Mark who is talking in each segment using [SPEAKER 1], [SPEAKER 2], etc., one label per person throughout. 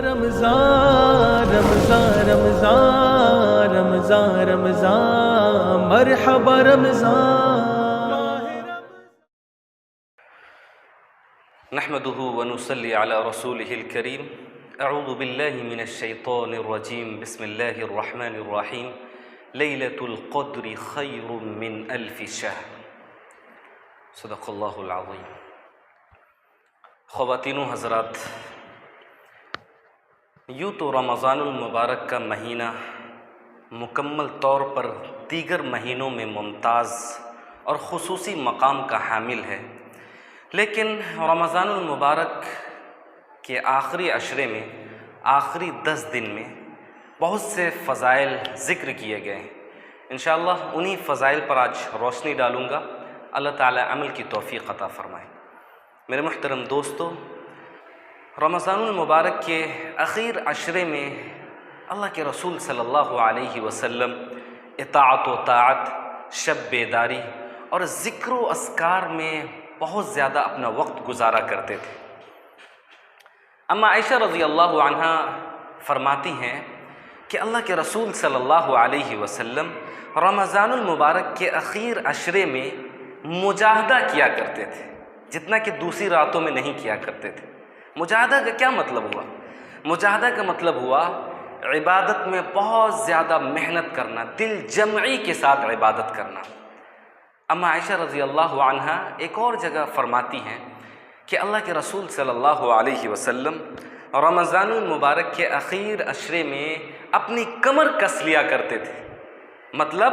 [SPEAKER 1] رمضان رمضان رمضان رمضان رمضان مرحبا رمضان
[SPEAKER 2] نحمده ونصلي على رسوله الكريم اعوذ بالله من الشيطان الرجيم بسم الله الرحمن الرحيم ليلة القدر خير من ألف شهر صدق اللہ العظیم۔ خواتین و حضرات، یوں تو رمضان المبارک کا مہینہ مکمل طور پر دیگر مہینوں میں ممتاز اور خصوصی مقام کا حامل ہے، لیکن رمضان المبارک کے آخری عشرے میں، آخری 10 دن میں بہت سے فضائل ذکر کیے گئے ہیں۔ انشاءاللہ انہی فضائل پر آج روشنی ڈالوں گا۔ اللہ تعالی عمل کی توفیق عطا فرمائے۔ میرے محترم دوستو، رمضان المبارک کے اخیر عشرے میں اللہ کے رسول صلی اللہ علیہ وسلم اطاعت و طاعت، شب بیداری اور ذکر و اذکار میں بہت زیادہ اپنا وقت گزارا کرتے تھے۔ اما عائشہ رضی اللہ عنہا فرماتی ہیں کہ اللہ کے رسول صلی اللہ علیہ وسلم رمضان المبارک کے اخیر عشرے میں مجاہدہ کیا کرتے تھے، جتنا کہ دوسری راتوں میں نہیں کیا کرتے تھے۔ مجاہدہ کا کیا مطلب ہوا؟ مجاہدہ کا مطلب ہوا عبادت میں بہت زیادہ محنت کرنا، دل جمعی کے ساتھ عبادت کرنا۔ اما عائشہ رضی اللہ عنہا ایک اور جگہ فرماتی ہیں کہ اللہ کے رسول صلی اللہ علیہ وسلم رمضان المبارک کے اخیر عشرے میں اپنی کمر کس لیا کرتے تھے، مطلب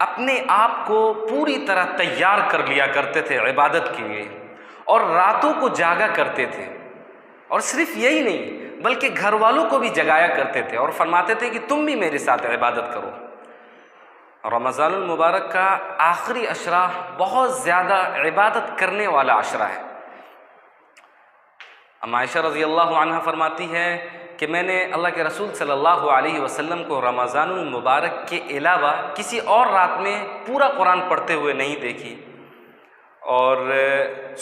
[SPEAKER 2] اپنے آپ کو پوری طرح تیار کر لیا کرتے تھے عبادت کے لیے، اور راتوں کو جاگا کرتے تھے، اور صرف یہی نہیں بلکہ گھر والوں کو بھی جگایا کرتے تھے اور فرماتے تھے کہ تم بھی میرے ساتھ عبادت کرو۔ رمضان المبارک کا آخری عشرہ بہت زیادہ عبادت کرنے والا عشرہ ہے۔ اما عائشہ رضی اللہ عنہ فرماتی ہے کہ میں نے اللہ کے رسول صلی اللہ علیہ وسلم کو رمضان المبارک کے علاوہ کسی اور رات میں پورا قرآن پڑھتے ہوئے نہیں دیکھی اور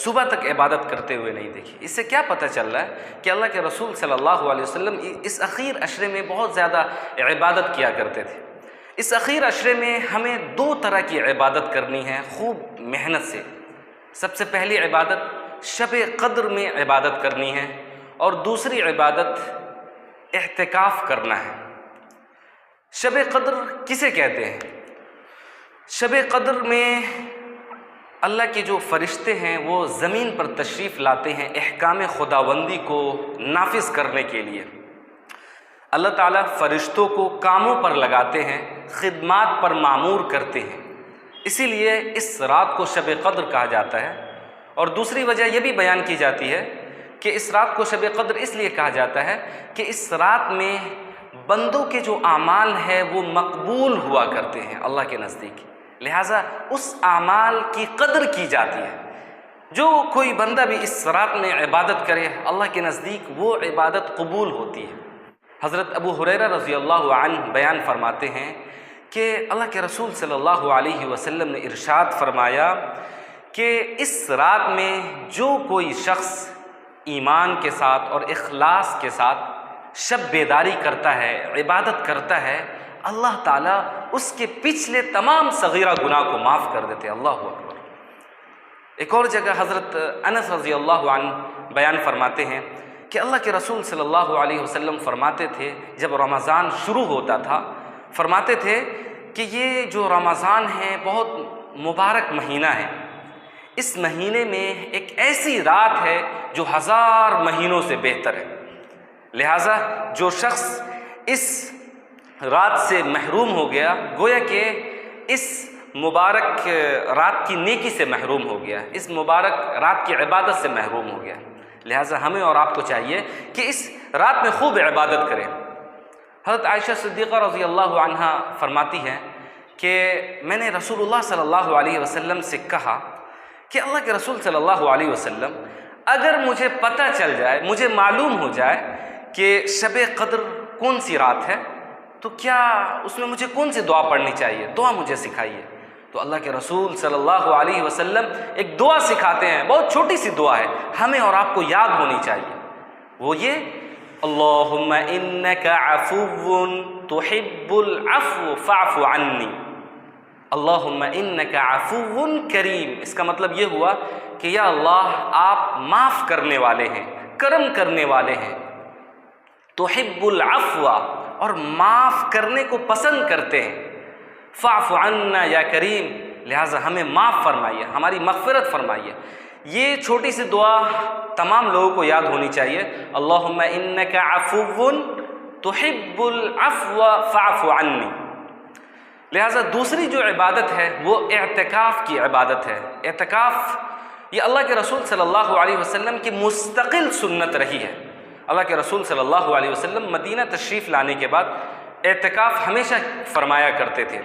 [SPEAKER 2] صبح تک عبادت کرتے ہوئے نہیں دیکھی۔ اس سے کیا پتہ چل رہا ہے کہ اللہ کے رسول صلی اللہ علیہ وسلم اس اخیر عشرے میں بہت زیادہ عبادت کیا کرتے تھے۔ اس اخیر عشرے میں ہمیں 2 طرح کی عبادت کرنی ہے خوب محنت سے۔ سب سے پہلی عبادت شب قدر میں عبادت کرنی ہے، اور دوسری عبادت اعتکاف کرنا ہے۔ شب قدر کسے کہتے ہیں؟ شب قدر میں اللہ کے جو فرشتے ہیں وہ زمین پر تشریف لاتے ہیں احکام خداوندی کو نافذ کرنے کے لیے۔ اللہ تعالیٰ فرشتوں کو کاموں پر لگاتے ہیں، خدمات پر معمور کرتے ہیں، اسی لیے اس رات کو شب قدر کہا جاتا ہے۔ اور دوسری وجہ یہ بھی بیان کی جاتی ہے کہ اس رات کو شب قدر اس لیے کہا جاتا ہے کہ اس رات میں بندوں کے جو اعمال ہیں وہ مقبول ہوا کرتے ہیں اللہ کے نزدیک، لہٰذا اس اعمال کی قدر کی جاتی ہے۔ جو کوئی بندہ بھی اس رات میں عبادت کرے اللہ کے نزدیک وہ عبادت قبول ہوتی ہے۔ حضرت ابو ہریرہ رضی اللہ عنہ بیان فرماتے ہیں کہ اللہ کے رسول صلی اللہ علیہ وسلم نے ارشاد فرمایا کہ اس رات میں جو کوئی شخص ایمان کے ساتھ اور اخلاص کے ساتھ شب بیداری کرتا ہے، عبادت کرتا ہے، اللہ تعالیٰ اس کے پچھلے تمام صغیرہ گناہ کو معاف کر دیتے۔ اللہ اکبر۔ ایک اور جگہ حضرت انس رضی اللہ عنہ بیان فرماتے ہیں کہ اللہ کے رسول صلی اللہ علیہ وسلم فرماتے تھے جب رمضان شروع ہوتا تھا، فرماتے تھے کہ یہ جو رمضان ہے بہت مبارک مہینہ ہے، اس مہینے میں ایک ایسی رات ہے جو 1000 مہینوں سے بہتر ہے، لہٰذا جو شخص اس رات سے محروم ہو گیا گویا کہ اس مبارک رات کی نیکی سے محروم ہو گیا، اس مبارک رات کی عبادت سے محروم ہو گیا۔ لہٰذا ہمیں اور آپ کو چاہیے کہ اس رات میں خوب عبادت کریں۔ حضرت عائشہ صدیقہ رضی اللہ عنہا فرماتی ہیں کہ میں نے رسول اللہ صلی اللہ علیہ وسلم سے کہا کہ اللہ کے رسول صلی اللہ علیہ وسلم اگر مجھے پتہ چل جائے، مجھے معلوم ہو جائے کہ شب قدر کون سی رات ہے تو کیا اس میں مجھے کون سی دعا پڑھنی چاہیے؟ دعا مجھے سکھائیے۔ تو اللہ کے رسول صلی اللہ علیہ وسلم ایک دعا سکھاتے ہیں، بہت چھوٹی سی دعا ہے، ہمیں اور آپ کو یاد ہونی چاہیے۔ وہ یہ اللہم انک عفو تحب العفو فاعف عنی، اللہم انک عفو کریم، اس کا مطلب یہ ہوا کہ یا اللہ آپ معاف کرنے والے ہیں، کرم کرنے والے ہیں، تحب العفو اور معاف کرنے کو پسند کرتے ہیں، فاعف عنا یا کریم، لہٰذا ہمیں معاف فرمائیے، ہماری مغفرت فرمائیے۔ یہ چھوٹی سی دعا تمام لوگوں کو یاد ہونی چاہیے، اللہم انک عفو تحب العفو فاعف عنی۔ لہٰذا دوسری جو عبادت ہے وہ اعتکاف کی عبادت ہے۔ اعتکاف یہ اللہ کے رسول صلی اللہ علیہ وسلم کی مستقل سنت رہی ہے۔ اللہ کے رسول صلی اللہ علیہ وسلم مدینہ تشریف لانے کے بعد اعتکاف ہمیشہ فرمایا کرتے تھے۔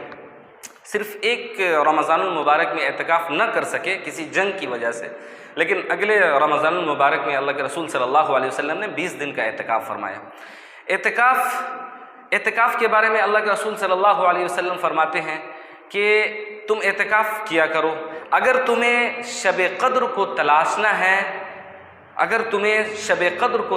[SPEAKER 2] صرف ایک رمضان المبارک میں اعتکاف نہ کر سکے کسی جنگ کی وجہ سے، لیکن اگلے رمضان المبارک میں اللہ کے رسول صلی اللہ علیہ وسلم نے 20 دن کا اعتکاف فرمایا۔ اعتکاف کے بارے میں اللہ کے رسول صلی اللہ علیہ وسلم فرماتے ہیں کہ تم اعتکاف کیا کرو، اگر تمہیں شب قدر کو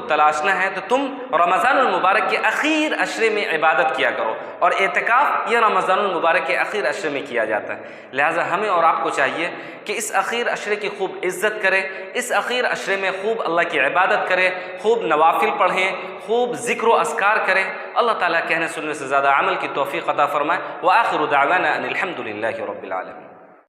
[SPEAKER 2] تلاشنا ہے، تو تم رمضان المبارک کے اخیر عشرے میں عبادت کیا کرو، اور اعتکاف یہ رمضان المبارک کے اخیر عشرے میں کیا جاتا ہے۔ لہٰذا ہمیں اور آپ کو چاہیے کہ اس اخیر عشرے کی خوب عزت کریں، اس اخیر عشرے میں خوب اللہ کی عبادت کریں، خوب نوافل پڑھیں، خوب ذکر و اذکار کریں۔ اللہ تعالیٰ کہنے سننے سے زیادہ عمل کی توفیق عطا فرمائے۔ وآخر دعوانا ان الحمد للہ رب العالمین۔